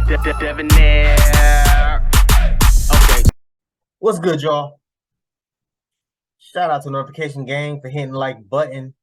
Debonair. Okay. What's good, y'all? Shout out to Notification Gang for hitting the like button.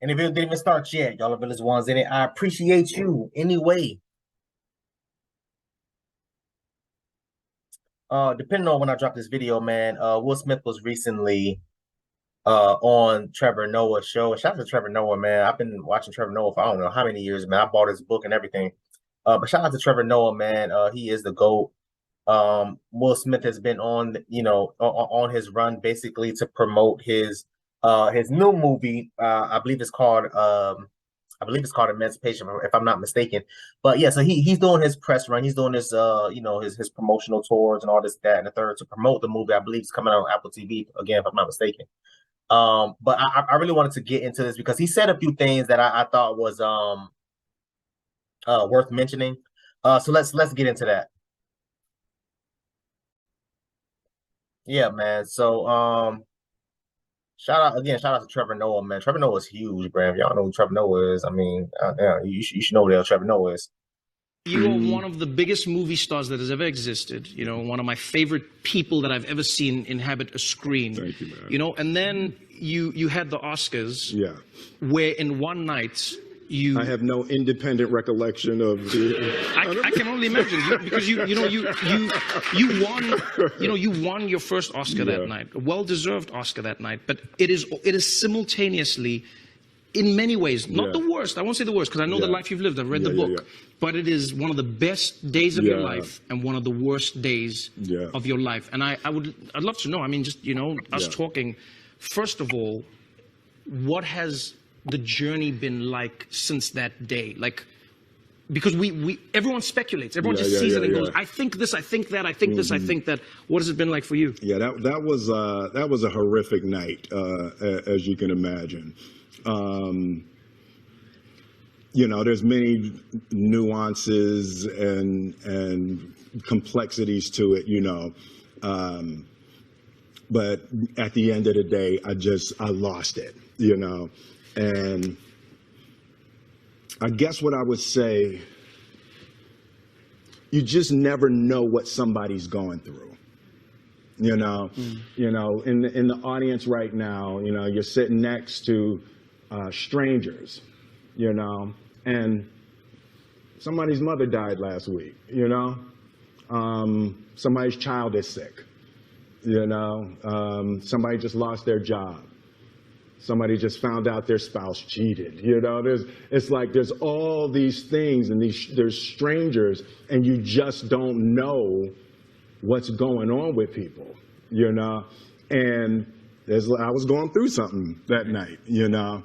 And if it didn't even start yet, y'all are the ones in it. I appreciate you anyway. Depending on when I drop this video, man, Will Smith was recently on Trevor Noah's show. Shout out to Trevor Noah, man. I've been watching Trevor Noah for I don't know how many years, man. I bought his book and everything. But shout out to Trevor Noah, man. He is the GOAT. Will Smith has been on, on his run basically to promote his new movie. I believe it's called Emancipation, if I'm not mistaken. But yeah, so he's doing his press run. He's doing his his promotional tours and all this, that, and the third to promote the movie. I believe it's coming out on Apple TV again, if I'm not mistaken. But I really wanted to get into this because he said a few things that I thought was worth mentioning. So let's get into that. Yeah, man. So shout out to Trevor Noah, man. Trevor Noah is huge, bro. If y'all know who Trevor Noah is, I mean, yeah, you should know who the hell Trevor Noah is. You are one of the biggest movie stars that has ever existed. You know, one of my favorite people that I've ever seen inhabit a screen. Thank you, man. You know, and then you had the Oscars. Yeah. Where in one night I have no independent recollection of the. I can only imagine because you won your first Oscar that night, a well-deserved Oscar that night. But it is simultaneously, in many ways, not the worst. I won't say the worst because I know the life you've lived. I've read the book, but it is one of the best days of your life and one of the worst days of your life. And I'd love to know. I mean, just us talking. First of all, what has the journey been like since that day? Like, because everyone speculates, everyone just sees it and goes, I think this, I think that, I think this, I think that. What has it been like for you? Yeah, that was a horrific night, as you can imagine. There's many nuances and complexities to it, but at the end of the day, I lost it, and I guess what I would say, you just never know what somebody's going through. In the audience right now, you're sitting next to strangers, and somebody's mother died last week, somebody's child is sick, somebody just lost their job. Somebody just found out their spouse cheated. There's all these things, and there's strangers, and you just don't know what's going on with people, And I was going through something that night, And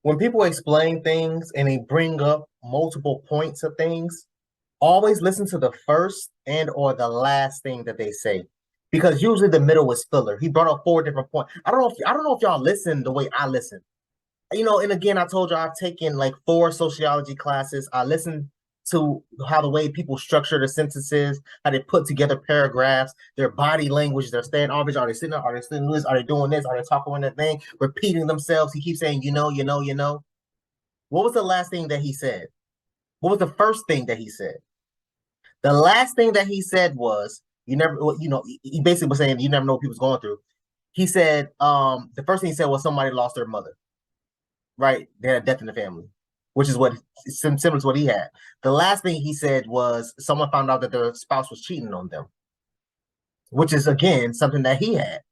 when people explain things and they bring up multiple points of things, always listen to the first and or the last thing that they say, because usually the middle is filler. He brought up 4 different points. I don't know if y'all listen the way I listen. And again, I told you I've taken like 4 sociology classes. I listen to how the way people structure the sentences, how they put together paragraphs, their body language, their stand obvious. Are they sitting there? Are they sitting this? Are they doing this? Are they talking on that thing? Repeating themselves. He keeps saying, What was the last thing that he said? What was the first thing that he said? The last thing that he said was, he basically was saying, you never know what people's going through. He said, the first thing he said was somebody lost their mother, right? They had a death in the family, which is similar to what he had. The last thing he said was someone found out that their spouse was cheating on them, which is, again, something that he had.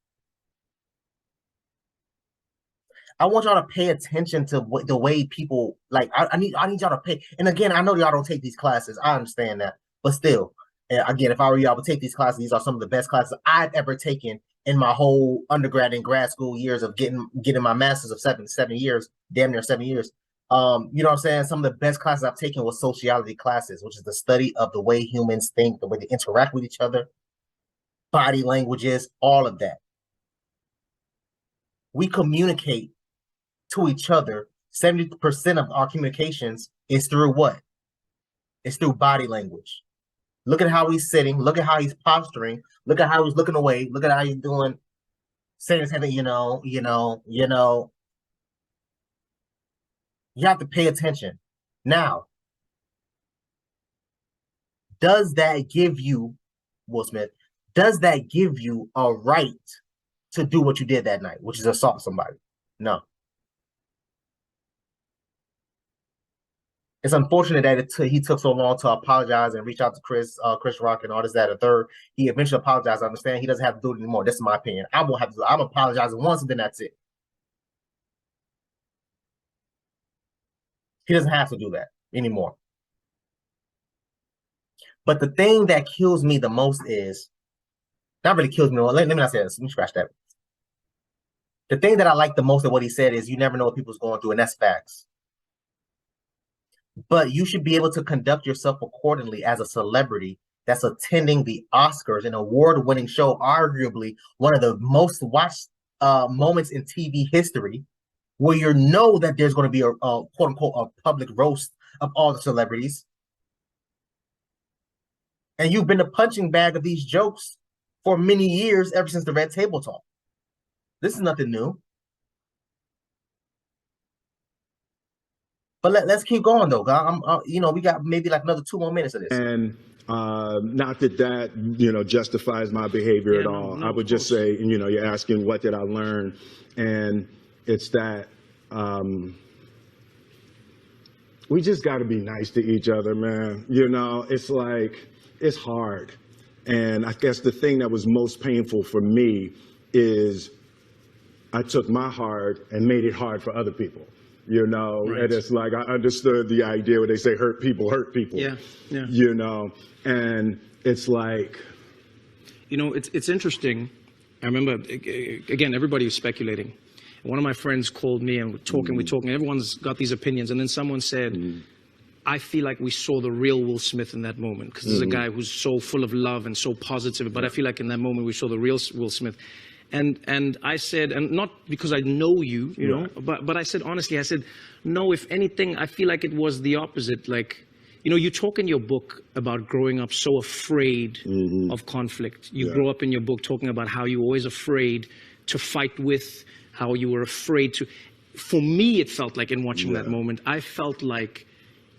I want y'all to pay attention to the way people, like, I need y'all to pay. And again, I know y'all don't take these classes. I understand that. But still, again, if I were you, I would take these classes. These are some of the best classes I've ever taken in my whole undergrad and grad school years of getting my master's of 7 years, damn near 7 years. You know what I'm saying? Some of the best classes I've taken was sociology classes, which is the study of the way humans think, the way they interact with each other, body languages, all of that. We communicate to each other. 70% of our communications is through what? It's through body language. Look at how he's sitting. Look at how he's posturing. Look at how he's looking away. Look at how he's doing. saying the same thing, you have to pay attention. Now, does that give you, Will Smith, does that give you a right to do what you did that night, which is assault somebody? No. It's unfortunate that he took so long to apologize and reach out to Chris Rock and all this, that, and third. He eventually apologized. I understand he doesn't have to do it anymore. This is my opinion. I won't have to do it. I'm apologizing once and then that's it. He doesn't have to do that anymore. But the thing that kills me the most is, not really kills me. Let me not say this. Let me scratch that. The thing that I like the most of what he said is you never know what people's going through, and that's facts. But you should be able to conduct yourself accordingly as a celebrity that's attending the Oscars, an award-winning show, arguably one of the most watched moments in TV history, where you know that there's going to be a quote-unquote a public roast of all the celebrities. And you've been the punching bag of these jokes for many years, ever since the Red Table Talk. This is nothing new. But let's keep going though. We got maybe like another 2 more minutes of this. And not that justifies my behavior at all. I would just say, you're asking what did I learn, and it's that we just got to be nice to each other, man. It's like, it's hard. And I guess the thing that was most painful for me is I took my hard and made it hard for other people. Right. And it's like I understood the idea where they say hurt people. Yeah. And it's like, it's interesting. I remember again, everybody was speculating. One of my friends called me and we're talking. Everyone's got these opinions, and then someone said, I feel like we saw the real Will Smith in that moment, because there's a guy who's so full of love and so positive, but I feel like in that moment we saw the real Will Smith. And I said, and not because I know you, but I said, honestly, I said, no, if anything, I feel like it was the opposite. Like, you talk in your book about growing up so afraid of conflict. You grow up in your book talking about how you were always afraid to fight with, how you were afraid to. For me, it felt like in watching that moment, I felt like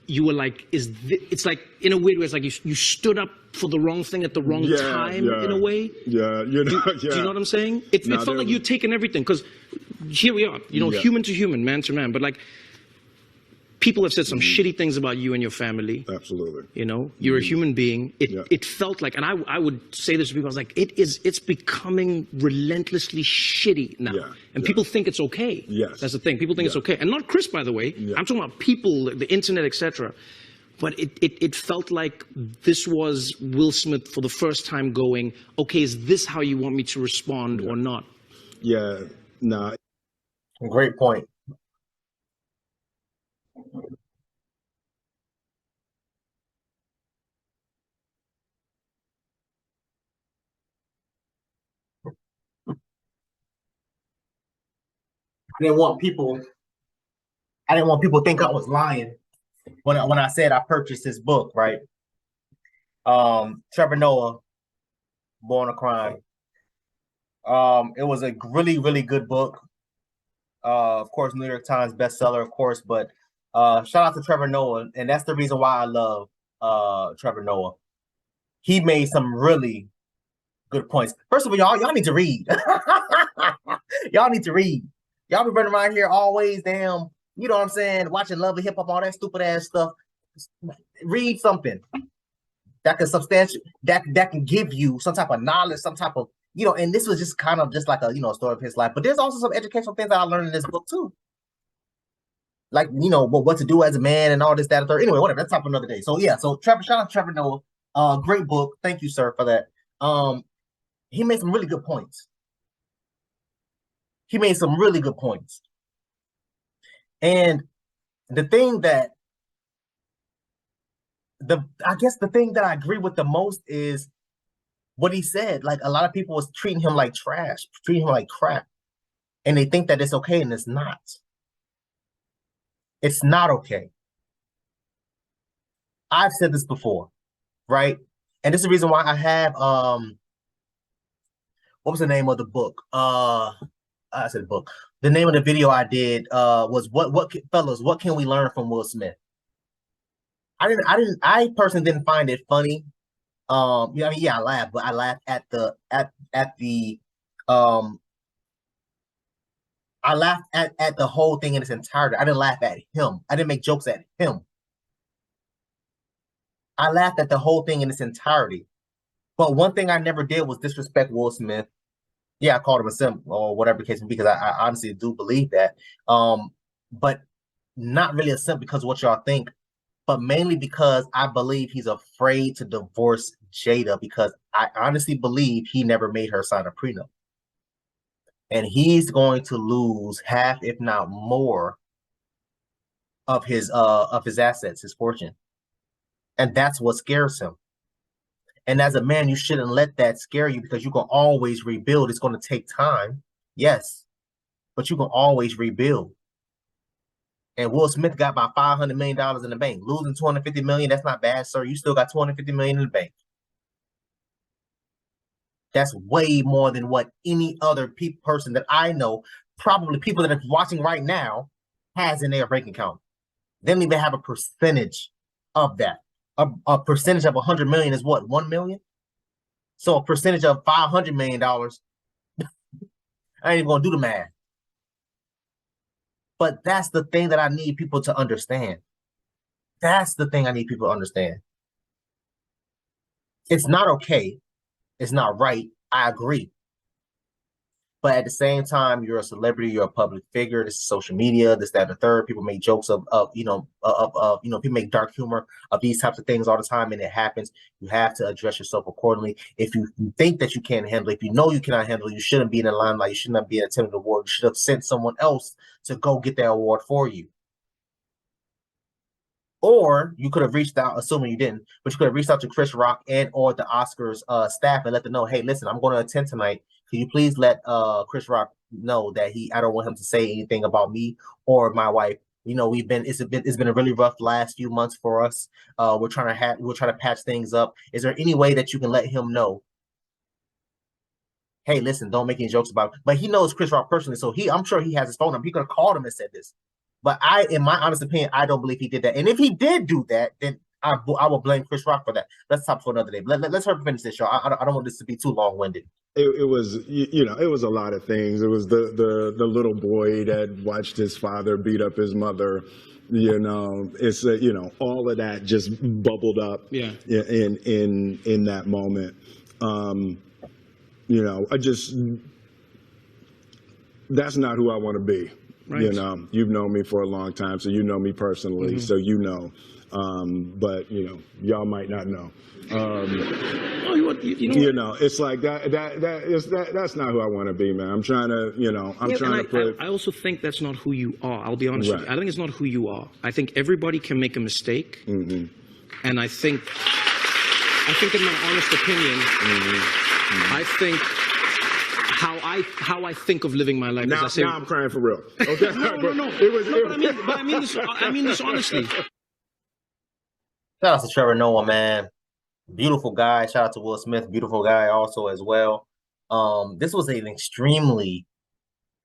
you were like, it's like, in a weird way, it's like you stood up for the wrong thing at the wrong time, in a way. Do you know what I'm saying? It felt like you'd taken everything, because here we are, human to human, man to man, but like, people have said some shitty things about you and your family. Absolutely. You're a human being. It felt like, and I would say this to people, I was like, it's becoming relentlessly shitty now. And people think it's okay. Yes. That's the thing. People think it's okay. And not Chris, by the way. I'm talking about people, the internet, etc. But it felt like this was Will Smith for the first time going, okay, is this how you want me to respond or not? Yeah, nah. Great point. I didn't want people to think I was lying when I said I purchased this book, right? Trevor Noah, Born a Crime. It was a really, really good book. Of course, New York Times bestseller, of course, but shout out to Trevor Noah, and that's the reason why I love Trevor Noah. He made some really good points. First of all, y'all need to read. Y'all need to read. Y'all be running around here always, damn, you know what I'm saying, watching Love and Hip Hop, all that stupid ass stuff. Read something that can substantiate, that can give you some type of knowledge, some type of, and this was just kind of just like a, story of his life. But there's also some educational things that I learned in this book too. Like, what to do as a man and all this, that, and third. Anyway, whatever, that's time for another day. So yeah, so shout out to Trevor Noah. Great book. Thank you, sir, for that. He made some really good points. He made some really good points. And the thing that I guess the thing that I agree with the most is what he said. Like, a lot of people was treating him like trash, treating him like crap. And they think that it's okay, and it's not. It's not okay. I've said this before, right? And this is the reason why I have what was the name of the book? I said book. The name of the video I did was fellas, what can we learn from Will Smith? I personally didn't find it funny. Yeah, I mean, yeah, I laughed, but I laughed at the I laughed at the whole thing in its entirety. I didn't laugh at him. I didn't make jokes at him. I laughed at the whole thing in its entirety. But one thing I never did was disrespect Will Smith. Yeah, I called him a simp or whatever the case may be, because I honestly do believe that. But not really a simp because of what y'all think, but mainly because I believe he's afraid to divorce Jada, because I honestly believe he never made her sign a prenup. And he's going to lose half, if not more, of his assets, his fortune. And that's what scares him. And as a man, you shouldn't let that scare you, because you can always rebuild. It's going to take time, yes, but you can always rebuild. And Will Smith got about $500 million in the bank. Losing $250 million, that's not bad, sir. You still got $250 million in the bank. That's way more than what any other person that I know, probably people that are watching right now, has in their bank account. They don't even have a percentage of that. A percentage of 100 million is what, 1 million? So a percentage of $500 million, I ain't even gonna do the math. But that's the thing that I need people to understand. That's the thing I need people to understand. It's not okay. It's not right. I agree. But at the same time, you're a celebrity, you're a public figure. This is social media, this, that, and the third. People make jokes of people make dark humor of these types of things all the time, and it happens. You have to address yourself accordingly. If you think that you can't handle it, if you know you cannot handle it, you shouldn't be in the limelight. You should not be attending the award. You should have sent someone else to go get that award for you. Or you could have reached out, assuming you didn't, but you could have reached out to Chris Rock and or the Oscars staff and let them know, hey, listen, I'm going to attend tonight. Can you please let Chris Rock know that I don't want him to say anything about me or my wife. You know, it's been a really rough last few months for us. We're trying to patch things up. Is there any way that you can let him know, hey, listen, don't make any jokes about it? But he knows Chris Rock personally, so I'm sure he has his phone number. He could have called him and said this. But in my honest opinion, I don't believe he did that. And if he did do that, then I will blame Chris Rock for that. Let's talk for another day. Let's hurry finish this show. I don't want this to be too long-winded. It was, it was a lot of things. It was the little boy that watched his father beat up his mother. It's all of that just bubbled up. Yeah. In that moment. That's not who I want to be. Right. You've known me for a long time, so you know me personally, so but y'all might not know. It's like that's not who I want to be, man. I'm trying to, I also think that's not who you are. I'll be honest with you. I think it's not who you are. I think everybody can make a mistake, and I think in my honest opinion, I think. How I think of living my life. Now I'm crying for real. Okay. No. I mean this honestly. Shout out to Trevor Noah, man. Beautiful guy. Shout out to Will Smith. Beautiful guy also as well. This was an extremely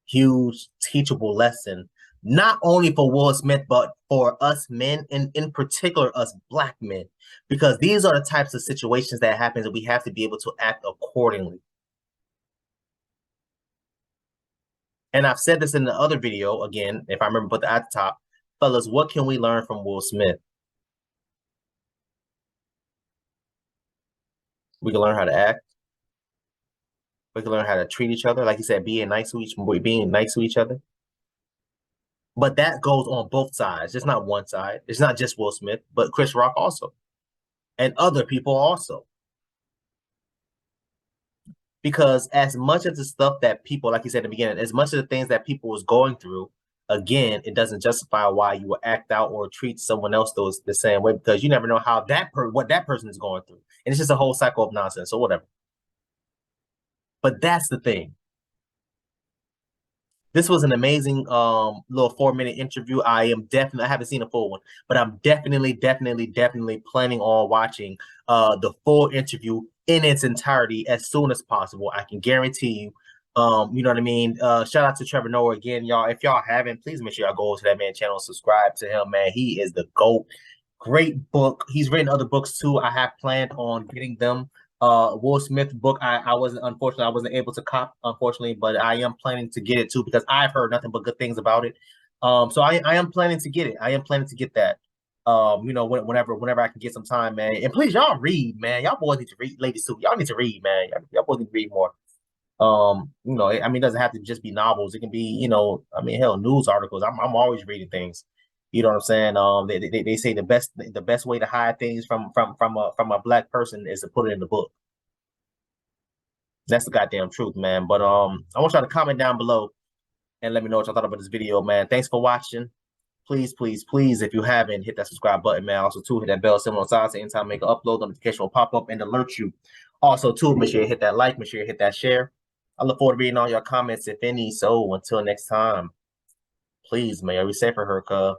huge teachable lesson, not only for Will Smith, but for us men, and in particular us Black men, because these are the types of situations that happen, and we have to be able to act accordingly. And I've said this in the other video, again, if I remember, put at the top, fellas, what can we learn from Will Smith? We can learn how to act. We can learn how to treat each other. Like you said, being nice to each other. But that goes on both sides. It's not one side. It's not just Will Smith, but Chris Rock also. And other people also. Because as much of the stuff that people, like you said at the beginning, as much of the things that people was going through, again, it doesn't justify why you will act out or treat someone else the same way, because you never know how what that person is going through. And it's just a whole cycle of nonsense or whatever. But that's the thing. This was an amazing little 4-minute interview. I haven't seen a full one, but I'm definitely planning on watching the full interview in its entirety as soon as possible. I can guarantee you. You know what I mean? Shout out to Trevor Noah again, y'all. If y'all haven't, please make sure y'all go to that man's channel, subscribe to him, man. He is the GOAT. Great book. He's written other books too. I have planned on getting them. Will Smith book. I wasn't able to cop, unfortunately, but I am planning to get it too because I've heard nothing but good things about it. So I am planning to get it. I am planning to get that. You know, whenever I can get some time, man. And please, y'all read, man. Y'all boys need to read, ladies too. Y'all need to read, man. Y'all boys need to read more. You know, I mean, it doesn't have to just be novels. It can be, you know, I mean, hell, news articles. I'm always reading things. You know what I'm saying? They say the best way to hide things from a black person is to put it in the book. That's the goddamn truth, man. But I want y'all to comment down below and let me know what y'all thought about this video, man. Thanks for watching. Please, please, please, if you haven't, hit that subscribe button, man. Also, too, hit that bell symbol on the side so anytime I make an upload, notification will pop up and alert you. Also, too, make sure you hit that like, make sure you hit that share. I look forward to reading all your comments, if any. So until next time, please, man, be safe for her, cuz.